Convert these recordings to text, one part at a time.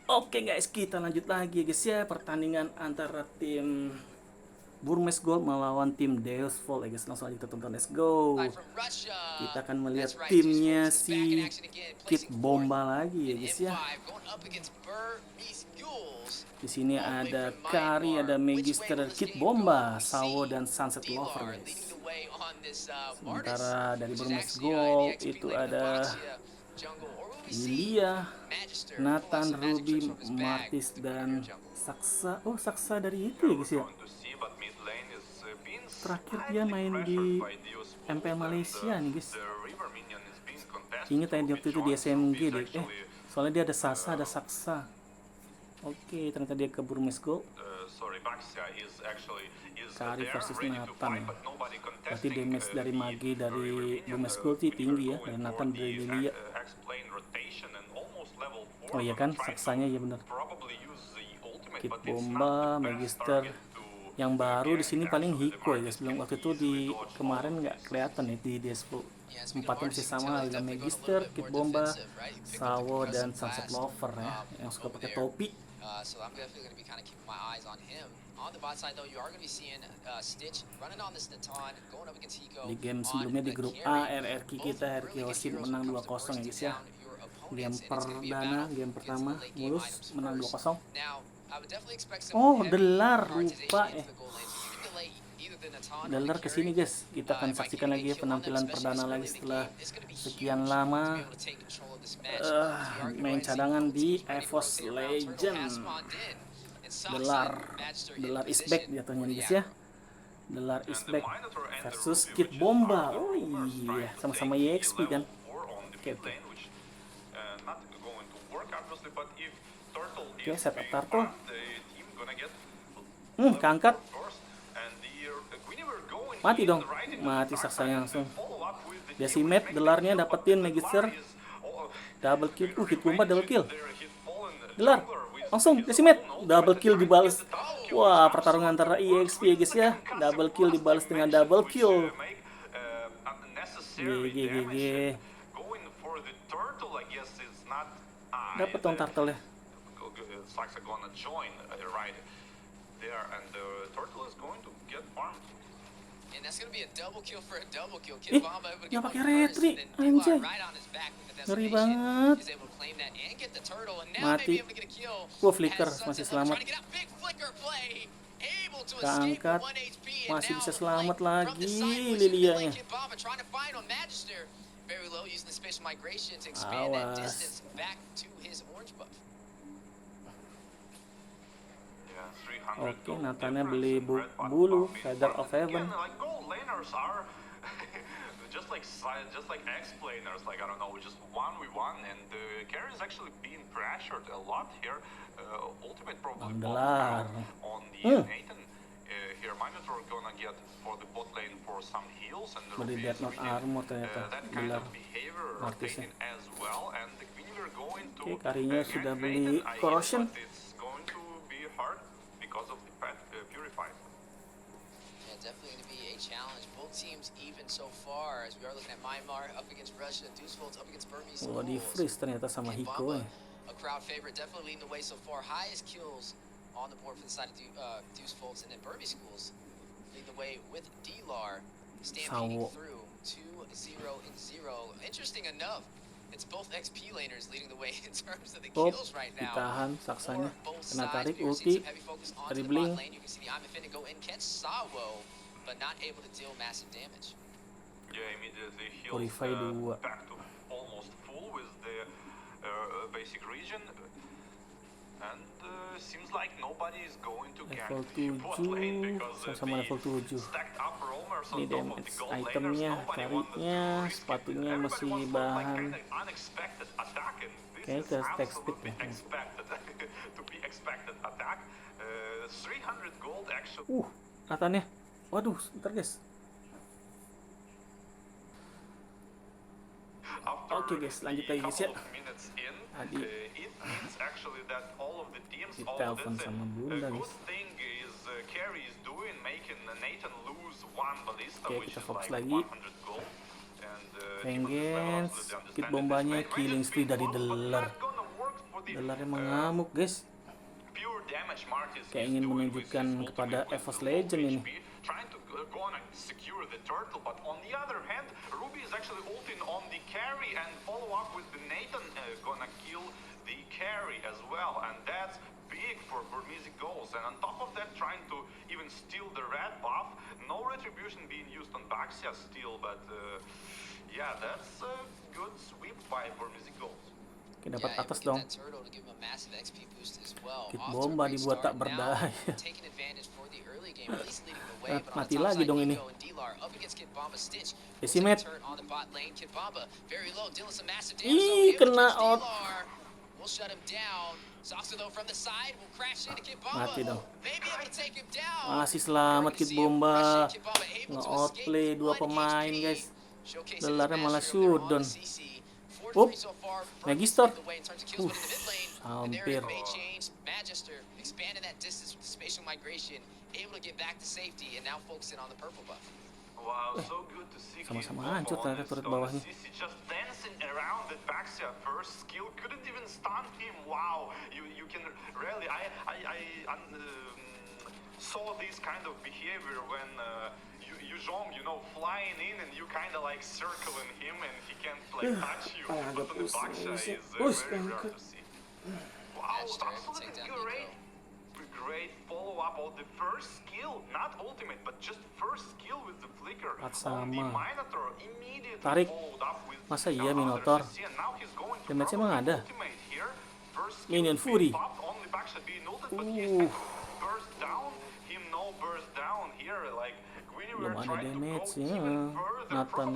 Oke guys, kita lanjut lagi guys ya, pertandingan antara tim Burmese Ghouls melawan tim Deusvult ya guys. Langsung aja kita tonton, let's go. Kita akan melihat timnya si Kidbomba lagi ya guys ya. Di sini ada Kari, ada Magister, Kidbomba, Sawo dan Sunset Lover guys. Sementara dari Burmese Ghouls itu ada Lilia, Nathan, Ruby, Martis, dan Saksa. Oh, Saksa dari itu ya guys ya. Terakhir dia main di MPL Malaysia nih guys. Ingat tadi waktu itu di SMG deh. Soalnya dia ada Sasa, ada Saksa. Oke, ternyata dia ke Burmese Ghouls. Kari versus Nathan ya. Berarti damage dari Magi dari Burmese Ghouls sih tinggi ya. Dan Nathan dari Lilia. Oh iya kan, Saksanya ya benar. Kidbomba, Magister. Yang baru di sini paling Hiko ya, sebelum waktu itu di kemarin nggak kelihatan ya di Deusvult. Empatnya masih sama, ada Magister, Kidbomba, Sawo dan Sunset Lover ya, yang suka pakai topi. Di game sebelumnya di grup A, RRQ kita, RRQ Osim menang 2-0 ya guys ya. Game perdana, game pertama mulus menang 2-0. Oh, Dlar lupa Dlar kesini guys. Kita akan saksikan lagi ya penampilan perdana lagi setelah sekian lama main cadangan di Evos Legend. Dlar is back jatuhnya nih guys ya. Dlar is back versus Kidbomba. Oh iya, sama-sama EXP kan. Oke. Oke, setup turtle. Keangkat. Mati dong. Mati saksanya langsung. Decimet, Dlarnya dapetin Magister. Double kill. Kidbomba double kill. Dlar. Langsung Decimet. Double kill dibalas. Wah, pertarungan antara EXP ya guys ya. Double kill dibalas dengan double kill. GG. Dapat dong turtle ya. Nggak pakai retri, anjay. Ngeri banget. Mati. Flicker masih selamat. Keangkat. Masih bisa selamat lagi Lilianya. Awas. Oke, Nathannya beli bulu Feather of Heaven. just like explainers, like I don't know, just 1v1, and carry is actually being pressured a lot here. Ultimate probably Dlar. on the Nathan. Here, Minotaur gonna get for the bot lane for some heals and beli Death Note armor ternyata. that kind of behavior rotating as well, and the Queen are going to. Oke, Karinya sudah beli Corrosion. It's going to be hard because of the Purify. Definitely going to be a challenge. Both teams even so far, as we are looking at Myanmar up against Russia, Deusvult up against Burmese Ghouls. Di freeze ternyata sama Hiko ya. A crowd favorite, definitely leading the way so far. Highest kills on the board for the side of Deusvult, and then Burmese Ghouls leading the way with Dlar stampeding through 2-0-0. Interesting enough, it's both XP laners leading the way in terms of the kills right now. Ditahan saksanya, kena tarik ulti, dribbling. But not able to deal massive damage. Yeah, immediately heals Purify 2. back to almost full with the basic region, and seems like nobody is going to get the bot lane because sama level 7. stacked up roamers on Ini top of damage the gold laners. itemnya, Nobody wants to kariknya, risk it. sepatunya Everybody masih wants bahan. like unexpected attack, and this Kayaknya is ke stack speed absolutely ya. expected to be expected attack. 300 gold actually. Nathannya. Waduh, sebentar guys. Oke guys, lanjut lagi guys ya. Tadi ditelepon sama Bunda guys. Oke, kita fokus lagi. Vengeance, Kidbombanya, killing spree dari Dlar. the Dlarnya mengamuk guys. pure damage Martis Kayak is ingin doing with menunjukkan his kepada ultimate with Evos low Legend ini. HP, trying to go on and secure the turtle, but on the other hand, Ruby is actually ulting on the carry and follow up with the Nathan gonna kill the carry as well, and that's big for Burmese Ghouls. And on top of that, trying to even steal the red buff. No retribution being used on Baxia still, but yeah, that's a good sweep by Burmese Ghouls. Oke, dapat atas dong. Kidbomba Kidbomba dibuat tak berdaya. Mati lagi dong ini. Decimet. Ih, kena out. Mati dong. Masih selamat Kidbomba. Nge-outplay 2 pemain guys. Dlarnya malah shutdown. Up, Magister. Hampir. Wow, so good to see Sama-sama Kidbomba hancur on ternyata this turret on bawahnya. CC, just dancing around the Baxia first skill, couldn't even stun him. Wow, you can really saw this kind of behavior when Yuzhong, flying in and you kind of like circling him and he can't like touch you. But on the Baxia is very rare to see. Wow, absolutely great follow-up of the first skill, not ultimate, but just first skill with the flicker on the Minotaur, immediately Tarik. followed up with Masa iya Minotaur? Damage-nya emang ada. Minion Fury. Belum ada damage-nya. Nathan.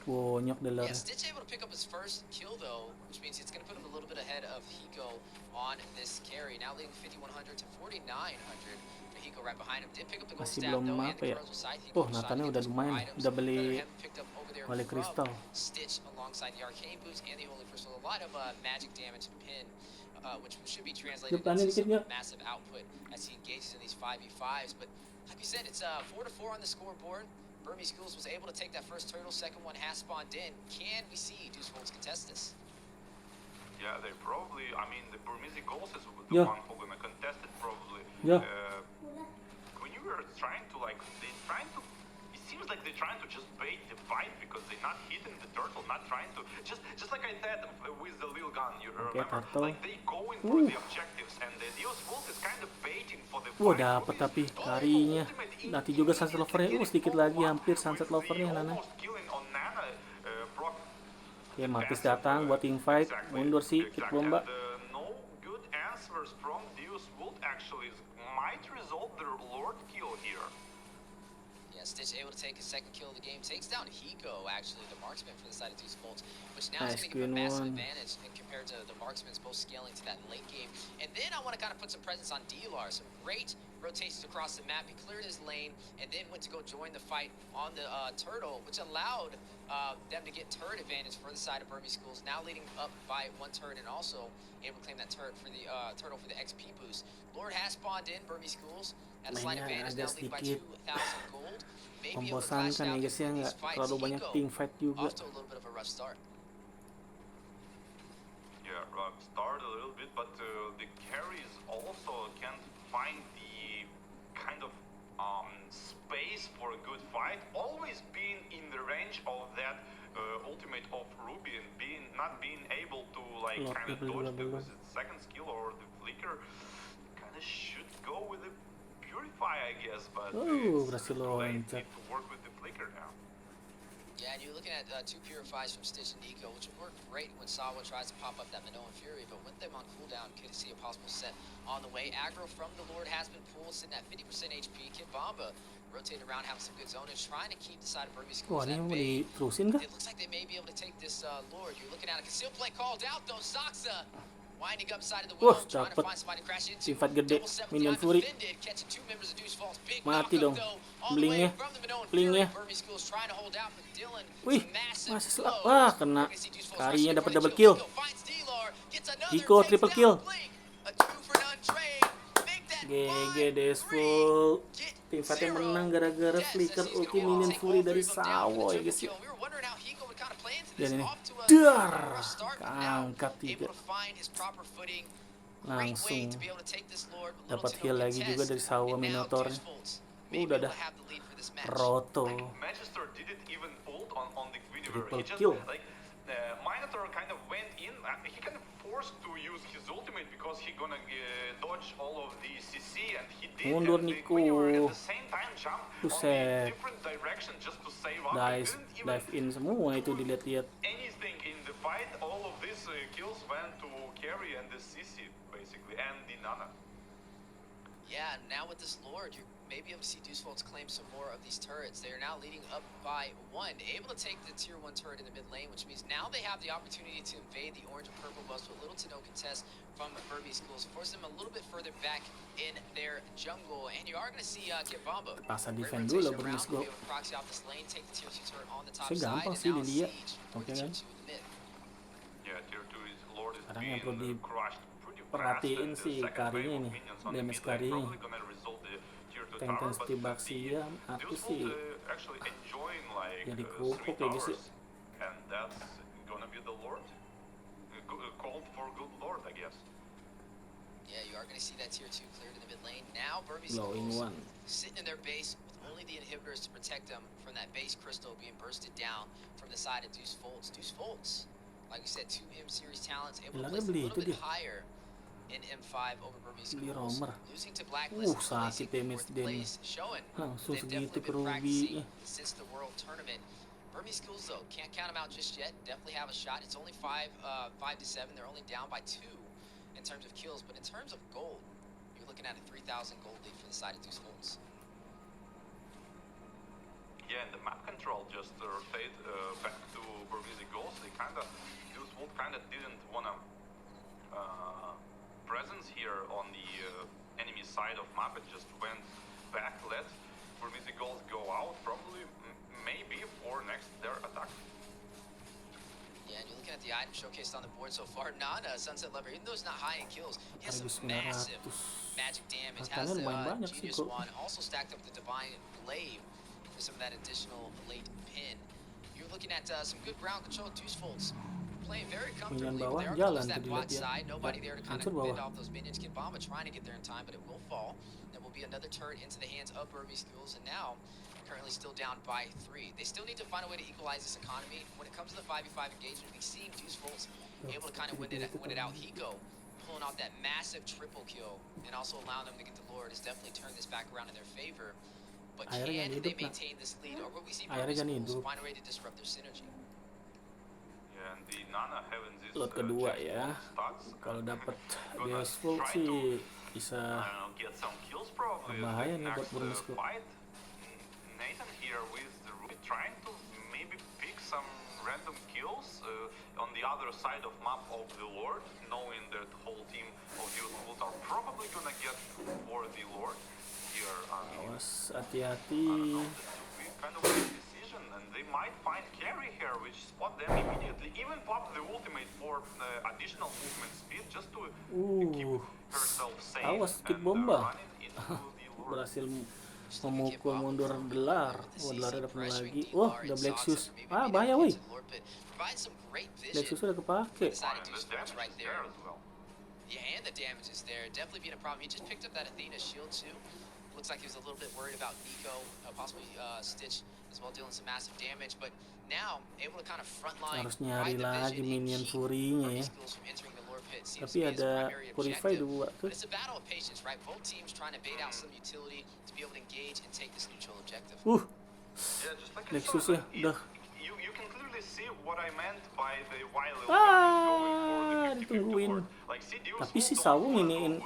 Banyak Dlar. Yeah, Stitch able to pick up his first kill though, which means it's going to put him a little bit ahead of Hiko on this carry. Now leading 5100 to 4900. Hiko right behind him. Did pick up the gold Masih stab belum though, apa and the ya? Corozal side. Oh, Nathannya udah lumayan. Udah beli wali kristal. Stitch alongside the arcane boots and the holy crystal. A lot of magic damage and pin, which should be translated into some massive output as he engages in these 5v5s. But like we said, it's 4-4 on the scoreboard. Burmese Ghouls was able to take that first turtle, second one has spawned in. Can we see Deusvult contest this? Yeah, they probably, the Burmese Ghouls is the Yeah. one who's gonna contest it probably. Yeah. When you were trying to it seems like they're trying to just bait the fight because they're not hitting the turtle, not trying to, just like I said with the little gun, you remember? turtle. Like they going for the objectives and the Deusvult is kind of baiting for the Wah, fight. dapet tapi karinya. Nanti juga sunset lovernya. Sedikit lagi hampir sunset lovernya Nana. Oke, Martis datang buat invite. Mundur si Kidbomba. No good answers from Deusvult actually might result their Lord kill here. Yeah, Stitch able to take his second kill of the game. Takes down Hiko, actually, the marksman for the side of Deusvult, which now is going to give him a massive advantage compared to the marksman's both scaling to that late game. And then I want to kind of put some presence on Dlar. Some great rotations across the map. He cleared his lane and then went to go join the fight on the turtle, which allowed them to get turret advantage for the side of Burmese Ghouls, now leading up by 1 turret and also able to claim that turret for the turtle for the XP boost. Lord has spawned in Burmese Ghouls at a slight advantage, now leading by 2,000 gold. Maybe able to clash Membosankan out ya guys ya, in nggak these fights. terlalu banyak Hiko team fight juga. off to a little bit of a rough start. Yeah, rough start a little bit, but the carries also can't find the kind of space for a good fight. Always being in the range of that ultimate of Ruby and not being able to like kind of dodge the second skill or the flicker. Kind of should go with the Purify, I guess, but berhasil it's too late. loncat. Need to work with the flicker now. Yeah, and you're looking at 2 Purifies from Stitch and Nico, which would work great when Sawa tries to pop up that Minoan Fury, but with them on cooldown, could see a possible set on the way. Aggro from the Lord has been pulled, sitting at 50% HP. Kidbomba rotating around, having some good zonage, trying to keep the side of Burmese Wah, Ghouls ini at mau bay. diterusin kah? It looks like they may be able to take this Lord. You're looking at a concealed play called out, though. Saxa winding up side of the Wah, wall, trying to dapet find somebody to crash into. sifat gede, Double step Minion behind Fury. defended, catching 2 members of Deusvult's big Mati knockup, dong. though, all the way Blingnya. from the Minoan Blingnya. Fury. Burmese Ghouls trying to hold out for Dylan. Wih, Massive masih selap. blows. Wah, kena. We're gonna see Deusvult's Karinya rushing dapat for the double kill. kill. Finds Dlar, gets another, Hiko takes triple down kill. Blink. A 2-for-none trade. Make that GG five Deusvult. Get Tim Fatnya menang gara-gara flicker ulti minion Fury dari Sawo ya guys ya. Dan ini dar keangkat 3. Langsung dapat heal lagi juga dari Sawo Minotaurnya. Udah dah roto. Triple kill. Minotaur kind of went in. He kind of forced to use his ultimate because he gonna dodge all of the CC, and he did. Mundur And the Nico. Queen at the same time jump on Buset. the different direction just to save up. Dive in semua itu dilihat-lihat. Anything in the fight. All of these kills went to carry and the CC basically, and the Nana. Yeah, now with this Lord, you may be able to see Deusvult claim some more of these turrets. They are now leading up by 1, able to take the tier 1 turret in the mid lane, which means now they have the opportunity to invade the orange and purple buffs with little to no contest from Burmese Ghouls, force them a little bit further back in their jungle. And you are going to see Kidbomba. Pasang defend dulu Burmese Ghouls. Saya gampang sih di dia. Oke kan? Yeah, tier 2 is Lord is Kadang yang being perlu crushed pretty perhatiin fast. sih The second karinya wave of nih, minions on the damage mid lane karinya. probably gonna result the tier 2 Tank tower, Steve but Baxia, aku Deusvult, sih actually enjoying like jadi 3 kerupuk ya guys ya. towers, and that's gonna be the Lord. Called for good Lord, I guess. Yeah, you are going to see that tier 2 cleared in the mid lane. Now Burmese Blow in Ghouls one. sitting in their base with only the inhibitors to protect them from that base crystal being bursted down from the side of Deusvult. Deusvult, like we said, 2 M series talents, able to Dlarnya place a beli little itu bit dia. higher in M5 over Burmese Beli Ghouls. romer. Losing to Blacklist, Sakit damage fourth den. place, showing Langsung they've segitu definitely ke been practicing Ruby. since the World Tournament. Burmese Ghouls, though, can't count them out just yet. Definitely have a shot. It's only 5 to 7. They're only down by 2 in terms of kills, but in terms of gold, you're looking at a 3,000 gold lead for the side of Deusvult. Yeah, and the map control just rotate back to Burmese Ghouls. They Deusvult kinda didn't wanna presence here on the enemy side of map. It just went back, let Burmese Ghouls go out, probably maybe for next their attack. Yeah, and you're looking at the item showcased on the board so far. Nana, Sunset Lover, even though it's not high in kills, he has some massive magic damage. Has the Genius Wand, also stacked up the Divine Blade for some of that additional late pin. You're looking at some good ground control. Deusvult playing very comfortably. They are going to use that bot side. Nobody there to kind of fend off those minions. Kidbomba trying to get there in time, but it will fall. That will be another turret into the hands of Burmese Ghouls, and now currently still down by 3. They still need to find a way to equalize this economy. When it comes to the 5v5 engagement, we've seen Deusvult able to kind of win it out. Hiko pulling off that massive triple kill and also allowing them to get the Lord has definitely turned this back around in their favor. But can they maintain this lead, or will we see Burmese Ghouls find a way to disrupt their synergy? Yeah, and the Nana having this Lot kedua ya. Kalau dapat Deusvult sih bisa berbahaya nih buat Burmese Ghouls. Nathan here with the Ruby trying to maybe pick some random kills on the other side of map of the Lord, knowing that the whole team of Deusvult are probably gonna get for the Lord here. Awas, hati-hati. Kind of a decision, and they might find carry here, which spot them immediately. Even pop the ultimate for additional movement speed, just to keep herself safe. Awas, Kidbomba. Berhasil memukul mundur Dlar. Oh, Dlar ada pun lagi. Oh, udah Black Shoes. Ah, bahaya woi. Black Shoes udah kepake. Yeah, and the damage is there. Definitely being a problem. He just picked up that Athena shield too. Looks like he was a little bit worried about Nico, possibly Stitch as well, dealing some massive damage. But now able to kind of frontline. Harus nyari lagi minion Fury-nya ya. Tapi ada Purify 2 tuh. It's a battle of patience, right? Both teams trying to bait out some utility to be able to engage and take this neutral objective. Nexus ya, udah. You can clearly see what I meant by the wily going for the 50-50 ditungguin. Like, Tapi si Sawung ini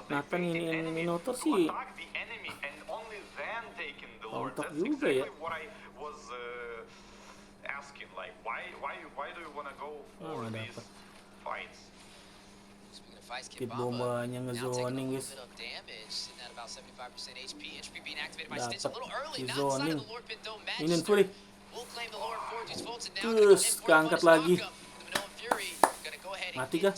Nathan ini Minotaur sih mantap juga ya. Kidbombanya ngezoning guys. Dapat zoning. Minion Fury. Terus keangkat lagi. Mati kah?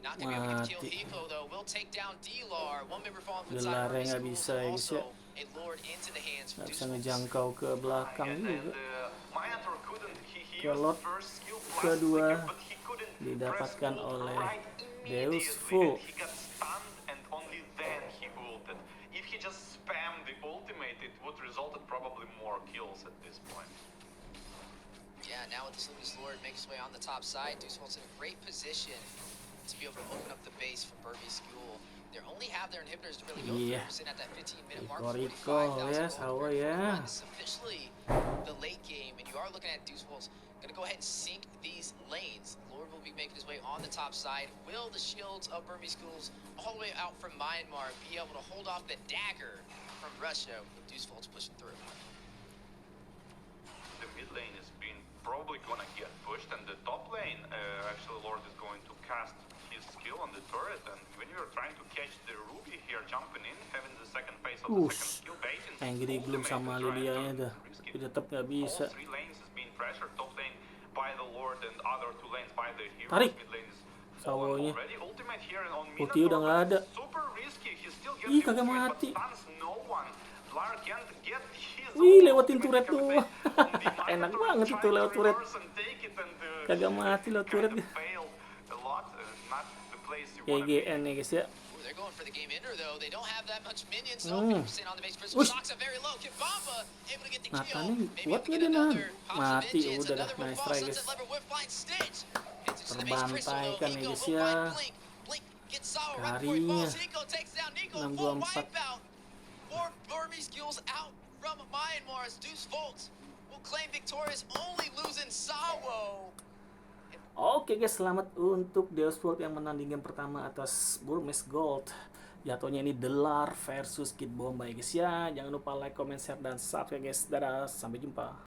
Not gonna be able to kill Mati. Hippo though. Will take down Dlar. One member falling from Dlar inside nggak Burmese bisa Ghouls. ya guys ya. Also a lord into the hands of Nggak bisa Deusvult. ngejangkau ke belakang juga. Minotaur couldn't, he Ke used lot first skill plus kedua flicker, but he couldn't didapatkan press ult oleh right Deusvult. immediately, and he got stunned and only then he ulted. If he just spammed the ultimate, it would result in probably more kills at this point. Yeah, now with this Luminous Lord making his way on the top side, Deusvult's in a great position to be able to open up the base for Burmese Ghoul. They only have their inhibitors to really go Iya. through. Sitting at that 15-minute mark, Riko 45,000 ya, gold Sawa per ya. run. This is officially the late game, and you are looking at Deusvult's gonna go ahead and sink these lanes. Lord will be making his way on the top side. Will the shields of Burmese Ghouls all the way out from Myanmar be able to hold off the dagger from Russia with Deusvult's pushing through? The mid lane is being probably gonna get pushed, and the top lane, actually Lord is going to cast his skill on the turret, and when you're trying to catch the Ruby here jumping in, having the second phase of the second skill baiting, Angry Gloom sama Lydia-nya dah. Tapi tetap nggak bisa. All three lanes is being pressured, top lane by the Lord and other two lanes by the heroes. Tarik. Mid lane is Sawonya. already ultimate here and on Ulti udah nggak ada. super risky. He still gets Ih, the kagak ultimate, mati. but stuns no one. Dlar can't get his Wih, own lewatin ultimate. turret He can tuh. play on the Enak Minotaur, banget itu trying to lewat turret. reverse and take it, and, Kagak mati lewat turret. kind of failed a lot, not the place you wanna be. GGN ya guys ya. Ooh, they're going for the game ender though. They don't have that much minions. So Hmm. 50% on the base. Crystal Ush. shocks are very low. Kidbomba able to get the kill. Nathannya Maybe kuat able to nggak get dia nahan? another. Pops of Mati vengeance, udah dah. another will Nice fall. try Sunset guys. lever, whip blind stitch. Into the base Crystal Terbantai though. kan ya Nico guys will ya. find Blink. Blink gets Sawa right before he Karinya. falls. Nico takes down Nico. 624. Full wipeout. Four Burmese Ghouls out from Myanmar as Deusvult will claim victorious, only losing Sawo. Oke guys, selamat untuk Deusvult yang menang di game pertama atas Burmese Ghouls. Jatuhnya ini Dlar versus Kidbomba ya guys ya. Jangan lupa like, comment, share, dan subscribe guys. Dadah, sampai jumpa.